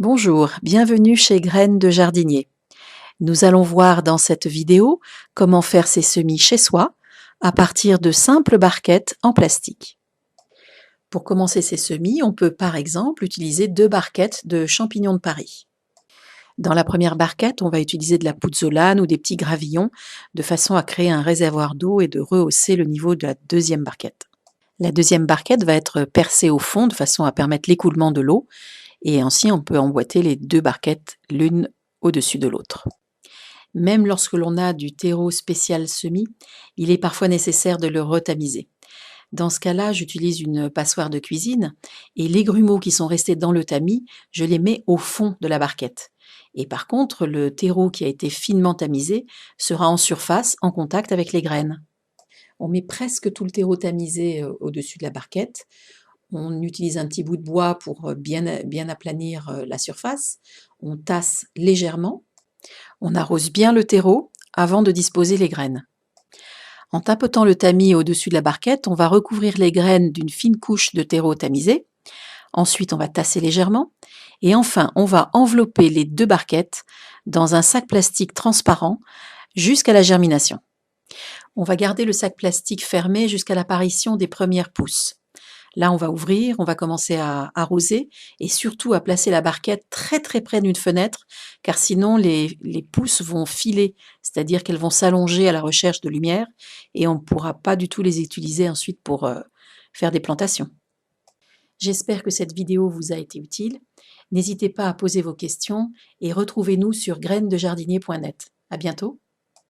Bonjour, bienvenue chez Graines de Jardinier. Nous allons voir dans cette vidéo comment faire ses semis chez soi à partir de simples barquettes en plastique. Pour commencer ces semis, on peut par exemple utiliser 2 barquettes de champignons de Paris. Dans la première barquette, on va utiliser de la pouzzolane ou des petits gravillons de façon à créer un réservoir d'eau et de rehausser le niveau de la deuxième barquette. La deuxième barquette va être percée au fond de façon à permettre l'écoulement de l'eau et ainsi on peut emboîter les 2 barquettes l'une au-dessus de l'autre. Même lorsque l'on a du terreau spécial semis, il est parfois nécessaire de le retamiser. Dans ce cas-là, j'utilise une passoire de cuisine et les grumeaux qui sont restés dans le tamis, je les mets au fond de la barquette. Et par contre, le terreau qui a été finement tamisé sera en surface, en contact avec les graines. On met presque tout le terreau tamisé au-dessus de la barquette. On utilise un petit bout de bois pour bien aplanir la surface. On tasse légèrement. On arrose bien le terreau avant de disposer les graines. En tapotant le tamis au-dessus de la barquette, on va recouvrir les graines d'une fine couche de terreau tamisé. Ensuite, on va tasser légèrement. Et enfin, on va envelopper les 2 barquettes dans un sac plastique transparent jusqu'à la germination. On va garder le sac plastique fermé jusqu'à l'apparition des premières pousses. Là, on va ouvrir, on va commencer à arroser et surtout à placer la barquette très très près d'une fenêtre, car sinon les pousses vont filer, c'est-à-dire qu'elles vont s'allonger à la recherche de lumière et on ne pourra pas du tout les utiliser ensuite pour faire des plantations. J'espère que cette vidéo vous a été utile. N'hésitez pas à poser vos questions et retrouvez-nous sur grainesdejardinier.net. À bientôt.